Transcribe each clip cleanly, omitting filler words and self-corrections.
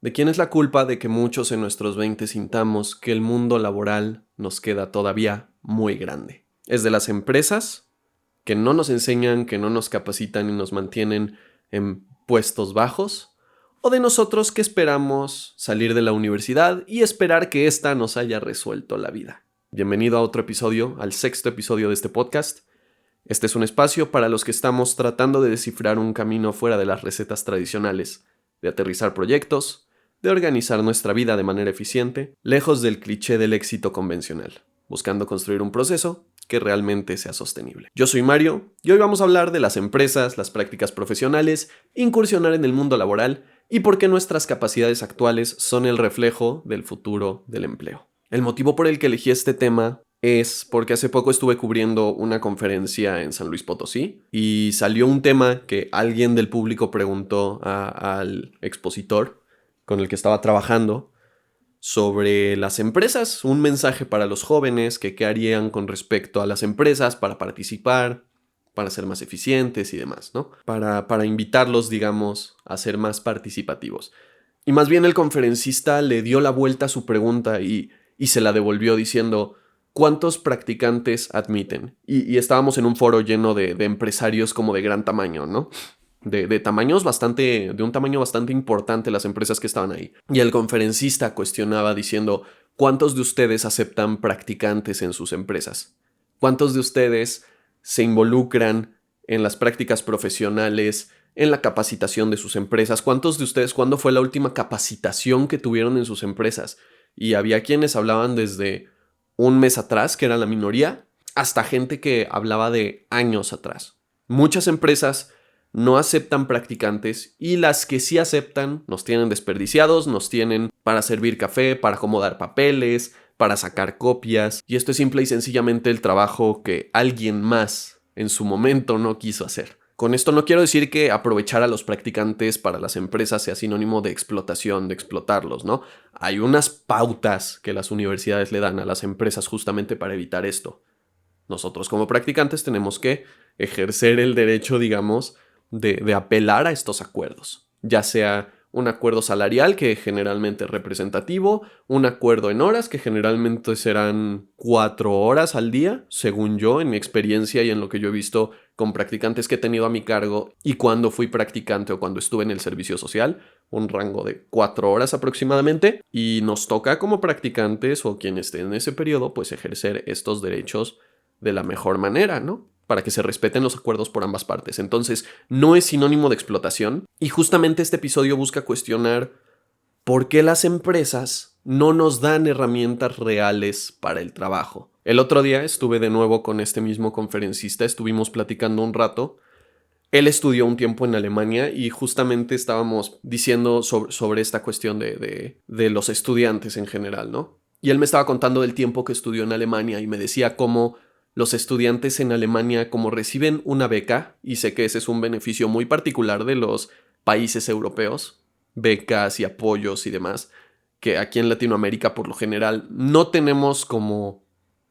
¿De quién es la culpa de que muchos en nuestros 20 sintamos que el mundo laboral nos queda todavía muy grande? ¿Es de las empresas que no nos enseñan, que no nos capacitan y nos mantienen en puestos bajos? ¿O de nosotros que esperamos salir de la universidad y esperar que ésta nos haya resuelto la vida? Bienvenido a otro episodio, al sexto episodio de este podcast. Este es un espacio para los que estamos tratando de descifrar un camino fuera de las recetas tradicionales, de aterrizar proyectos, de organizar nuestra vida de manera eficiente, lejos del cliché del éxito convencional, buscando construir un proceso que realmente sea sostenible. Yo soy Mario y hoy vamos a hablar de las empresas, las prácticas profesionales, incursionar en el mundo laboral y por qué nuestras capacidades actuales son el reflejo del futuro del empleo. El motivo por el que elegí este tema es porque hace poco estuve cubriendo una conferencia en San Luis Potosí y salió un tema que alguien del público preguntó al expositor con el que estaba trabajando sobre las empresas, un mensaje para los jóvenes, que qué harían con respecto a las empresas para participar, para ser más eficientes y demás, ¿no? Para invitarlos, digamos, a ser más participativos. Y más bien el conferencista le dio la vuelta a su pregunta y se la devolvió diciendo: ¿cuántos practicantes admiten? Y estábamos en un foro lleno de empresarios como de gran tamaño, ¿no? De un tamaño bastante importante las empresas que estaban ahí. Y el conferencista cuestionaba diciendo: ¿cuántos de ustedes aceptan practicantes en sus empresas? ¿Cuántos de ustedes se involucran en las prácticas profesionales, en la capacitación de sus empresas? ¿Cuántos de ustedes, cuándo fue la última capacitación que tuvieron en sus empresas? Y había quienes hablaban desde un mes atrás, que era la minoría, hasta gente que hablaba de años atrás. Muchas empresas no aceptan practicantes y las que sí aceptan nos tienen desperdiciados, nos tienen para servir café, para acomodar papeles, para sacar copias, y esto es simple y sencillamente el trabajo que alguien más en su momento no quiso hacer. Con esto no quiero decir que aprovechar a los practicantes para las empresas sea sinónimo de explotación, de explotarlos, ¿no? Hay unas pautas que las universidades le dan a las empresas justamente para evitar esto. Nosotros como practicantes tenemos que ejercer el derecho, digamos, de apelar a estos acuerdos, ya sea un acuerdo salarial que generalmente es representativo, un acuerdo en horas que generalmente serán 4 horas al día, según yo, en mi experiencia y en lo que yo he visto con practicantes que he tenido a mi cargo y cuando fui practicante o cuando estuve en el servicio social, un rango de 4 horas aproximadamente, y nos toca como practicantes o quien esté en ese periodo, pues ejercer estos derechos de la mejor manera, ¿no? Para que se respeten los acuerdos por ambas partes. Entonces, no es sinónimo de explotación. Y justamente este episodio busca cuestionar por qué las empresas no nos dan herramientas reales para el trabajo. El otro día estuve de nuevo con este mismo conferencista, estuvimos platicando un rato. Él estudió un tiempo en Alemania y justamente estábamos diciendo sobre esta cuestión de los estudiantes en general, ¿no? Y él me estaba contando del tiempo que estudió en Alemania y me decía cómo los estudiantes en Alemania, como reciben una beca, y sé que ese es un beneficio muy particular de los países europeos, becas y apoyos y demás, que aquí en Latinoamérica por lo general no tenemos como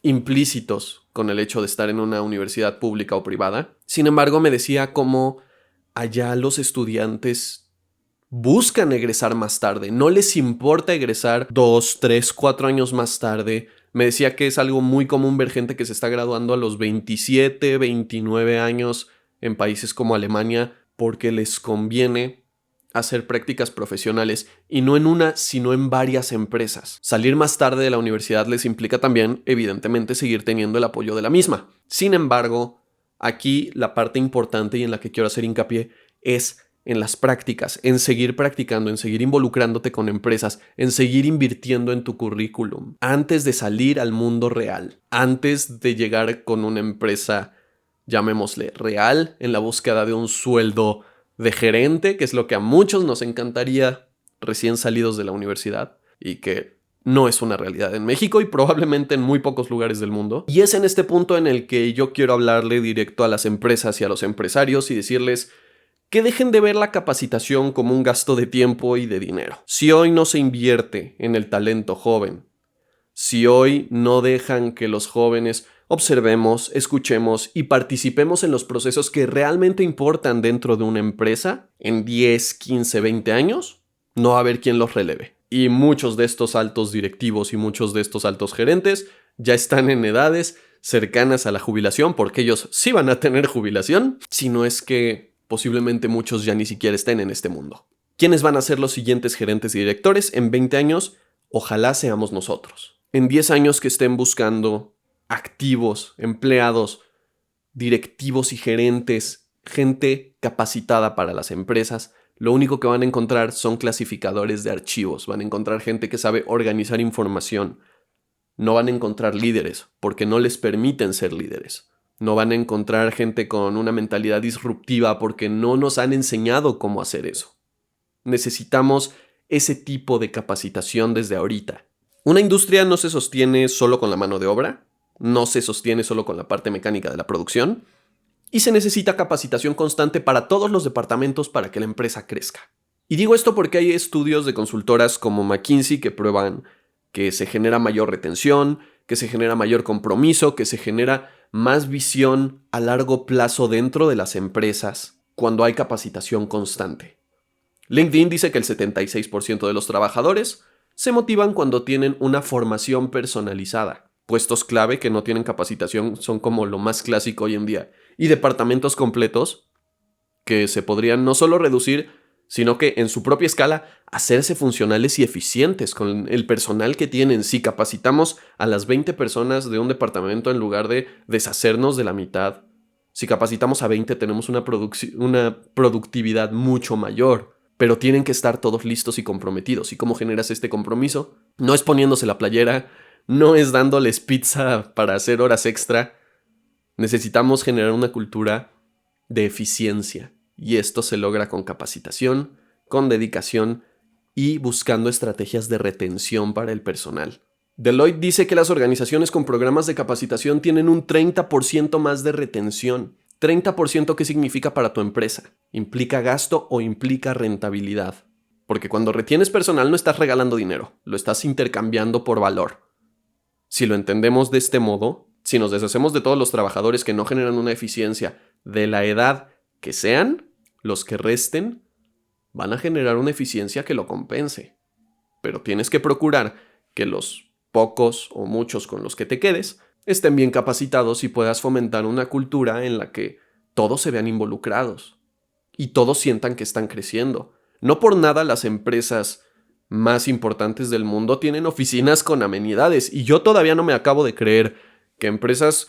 implícitos con el hecho de estar en una universidad pública o privada. Sin embargo, me decía cómo allá los estudiantes buscan egresar más tarde, no les importa egresar 2, 3, 4 años más tarde. Me decía que es algo muy común ver gente que se está graduando a los 27, 29 años en países como Alemania porque les conviene hacer prácticas profesionales y no en una, sino en varias empresas. Salir más tarde de la universidad les implica también, evidentemente, seguir teniendo el apoyo de la misma. Sin embargo, aquí la parte importante y en la que quiero hacer hincapié es en las prácticas, en seguir practicando, en seguir involucrándote con empresas, en seguir invirtiendo en tu currículum antes de salir al mundo real, antes de llegar con una empresa, llamémosle real, en la búsqueda de un sueldo de gerente, que es lo que a muchos nos encantaría recién salidos de la universidad y que no es una realidad en México y probablemente en muy pocos lugares del mundo. Y es en este punto en el que yo quiero hablarle directo a las empresas y a los empresarios y decirles que dejen de ver la capacitación como un gasto de tiempo y de dinero. Si hoy no se invierte en el talento joven, si hoy no dejan que los jóvenes observemos, escuchemos y participemos en los procesos que realmente importan dentro de una empresa en 10, 15, 20 años, no va a haber quien los releve. Y muchos de estos altos directivos y muchos de estos altos gerentes ya están en edades cercanas a la jubilación, porque ellos sí van a tener jubilación, si no es que posiblemente muchos ya ni siquiera estén en este mundo. ¿Quiénes van a ser los siguientes gerentes y directores? En 20 años, ojalá seamos nosotros. En 10 años que estén buscando activos, empleados, directivos y gerentes, gente capacitada para las empresas, lo único que van a encontrar son clasificadores de archivos, van a encontrar gente que sabe organizar información. No van a encontrar líderes, porque no les permiten ser líderes. No van a encontrar gente con una mentalidad disruptiva, porque no nos han enseñado cómo hacer eso. Necesitamos ese tipo de capacitación desde ahorita. Una industria no se sostiene solo con la mano de obra, no se sostiene solo con la parte mecánica de la producción, y se necesita capacitación constante para todos los departamentos para que la empresa crezca. Y digo esto porque hay estudios de consultoras como McKinsey que prueban que se genera mayor retención, que se genera mayor compromiso, que se genera más visión a largo plazo dentro de las empresas cuando hay capacitación constante. LinkedIn dice que el 76% de los trabajadores se motivan cuando tienen una formación personalizada. Puestos clave que no tienen capacitación son como lo más clásico hoy en día. Y departamentos completos que se podrían no solo reducir, sino que en su propia escala hacerse funcionales y eficientes con el personal que tienen. Si capacitamos a las 20 personas de un departamento en lugar de deshacernos de la mitad, si capacitamos a 20 tenemos una productividad mucho mayor. Pero tienen que estar todos listos y comprometidos. ¿Y cómo generas este compromiso? No es poniéndose la playera, no es dándoles pizza para hacer horas extra. Necesitamos generar una cultura de eficiencia. Y esto se logra con capacitación, con dedicación y buscando estrategias de retención para el personal. Deloitte dice que las organizaciones con programas de capacitación tienen un 30% más de retención. 30%, ¿qué significa para tu empresa? ¿Implica gasto o implica rentabilidad? Porque cuando retienes personal no estás regalando dinero, lo estás intercambiando por valor. Si lo entendemos de este modo, si nos deshacemos de todos los trabajadores que no generan una eficiencia de la edad que sean, los que resten van a generar una eficiencia que lo compense. Pero tienes que procurar que los pocos o muchos con los que te quedes estén bien capacitados y puedas fomentar una cultura en la que todos se vean involucrados y todos sientan que están creciendo. No por nada las empresas más importantes del mundo tienen oficinas con amenidades y yo todavía no me acabo de creer que empresas,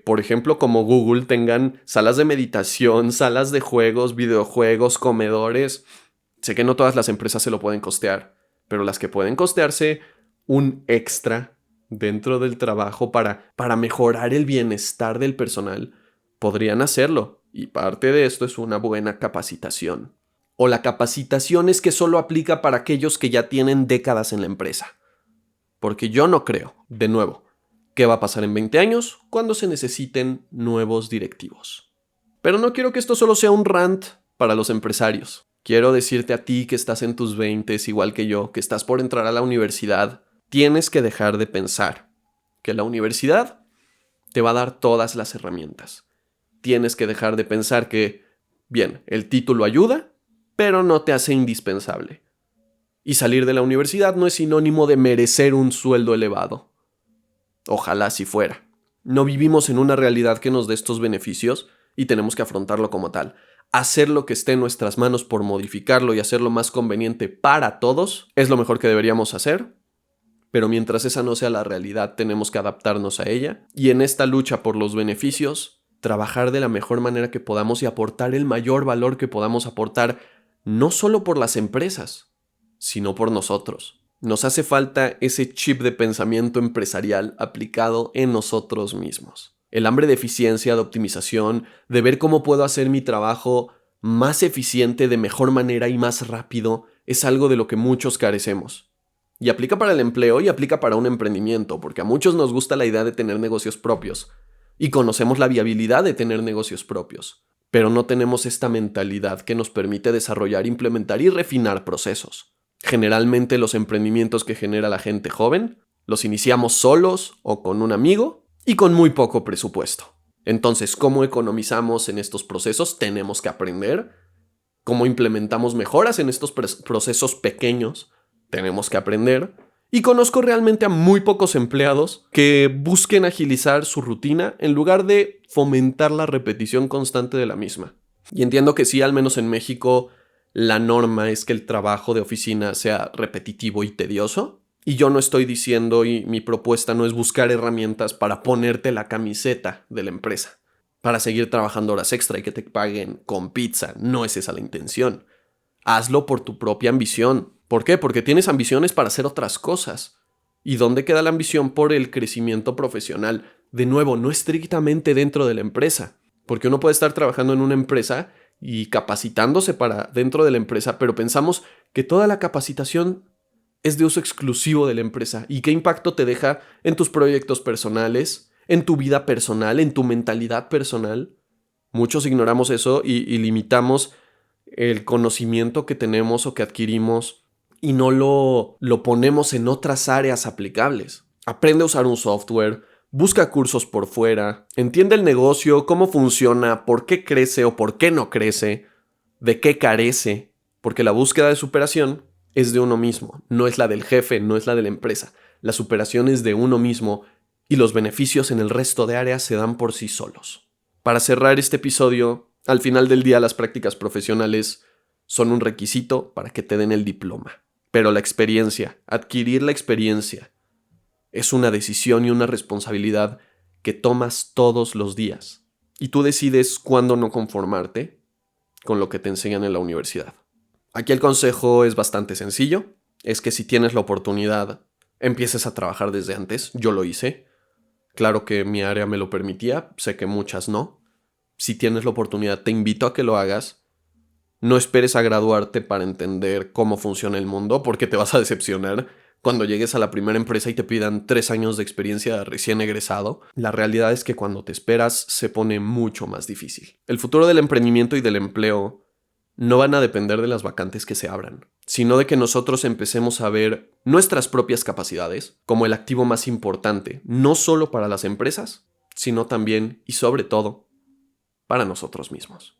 por ejemplo, como Google tengan salas de meditación, salas de juegos, videojuegos, comedores. Sé que no todas las empresas se lo pueden costear, pero las que pueden costearse un extra dentro del trabajo para mejorar el bienestar del personal, podrían hacerlo. Y parte de esto es una buena capacitación. O la capacitación es que solo aplica para aquellos que ya tienen décadas en la empresa. Porque yo no creo, de nuevo, ¿qué va a pasar en 20 años cuando se necesiten nuevos directivos? Pero no quiero que esto solo sea un rant para los empresarios. Quiero decirte a ti que estás en tus 20s, igual que yo, que estás por entrar a la universidad, tienes que dejar de pensar que la universidad te va a dar todas las herramientas. Tienes que dejar de pensar que, bien, el título ayuda, pero no te hace indispensable. Y salir de la universidad no es sinónimo de merecer un sueldo elevado. Ojalá así fuera. No vivimos en una realidad que nos dé estos beneficios y tenemos que afrontarlo como tal. Hacer lo que esté en nuestras manos por modificarlo y hacerlo más conveniente para todos es lo mejor que deberíamos hacer. Pero mientras esa no sea la realidad, tenemos que adaptarnos a ella y en esta lucha por los beneficios, trabajar de la mejor manera que podamos y aportar el mayor valor que podamos aportar, no solo por las empresas, sino por nosotros. Nos hace falta ese chip de pensamiento empresarial aplicado en nosotros mismos. El hambre de eficiencia, de optimización, de ver cómo puedo hacer mi trabajo más eficiente, de mejor manera y más rápido, es algo de lo que muchos carecemos. Y aplica para el empleo y aplica para un emprendimiento, porque a muchos nos gusta la idea de tener negocios propios. Y conocemos la viabilidad de tener negocios propios. Pero no tenemos esta mentalidad que nos permite desarrollar, implementar y refinar procesos. Generalmente los emprendimientos que genera la gente joven los iniciamos solos o con un amigo y con muy poco presupuesto. Entonces, ¿cómo economizamos en estos procesos? Tenemos que aprender cómo implementamos mejoras en estos procesos pequeños. Tenemos que aprender. Y conozco realmente a muy pocos empleados que busquen agilizar su rutina en lugar de fomentar la repetición constante de la misma. Y entiendo que sí, al menos en México, la norma es que el trabajo de oficina sea repetitivo y tedioso. Y yo no estoy diciendo, y mi propuesta no es buscar herramientas para ponerte la camiseta de la empresa, para seguir trabajando horas extra y que te paguen con pizza. No es esa la intención. Hazlo por tu propia ambición. ¿Por qué? Porque tienes ambiciones para hacer otras cosas. ¿Y dónde queda la ambición por el crecimiento profesional? De nuevo, no estrictamente dentro de la empresa. Porque uno puede estar trabajando en una empresa y capacitándose para dentro de la empresa, pero pensamos que toda la capacitación es de uso exclusivo de la empresa. ¿Y qué impacto te deja en tus proyectos personales, en tu vida personal, en tu mentalidad personal? Muchos ignoramos eso y limitamos el conocimiento que tenemos o que adquirimos y no lo ponemos en otras áreas aplicables. Aprende a usar un software, busca cursos por fuera, entiende el negocio, cómo funciona, por qué crece o por qué no crece, de qué carece, porque la búsqueda de superación es de uno mismo, no es la del jefe, no es la de la empresa. La superación es de uno mismo y los beneficios en el resto de áreas se dan por sí solos. Para cerrar este episodio, al final del día las prácticas profesionales son un requisito para que te den el diploma. Pero la experiencia, adquirir la experiencia, es una decisión y una responsabilidad que tomas todos los días. Y tú decides cuándo no conformarte con lo que te enseñan en la universidad. Aquí el consejo es bastante sencillo. Es que si tienes la oportunidad, empieces a trabajar desde antes. Yo lo hice. Claro que mi área me lo permitía, sé que muchas no. Si tienes la oportunidad, te invito a que lo hagas. No esperes a graduarte para entender cómo funciona el mundo, porque te vas a decepcionar cuando llegues a la primera empresa y te pidan 3 años de experiencia recién egresado. La realidad es que cuando te esperas se pone mucho más difícil. El futuro del emprendimiento y del empleo no van a depender de las vacantes que se abran, sino de que nosotros empecemos a ver nuestras propias capacidades como el activo más importante, no solo para las empresas, sino también y sobre todo para nosotros mismos.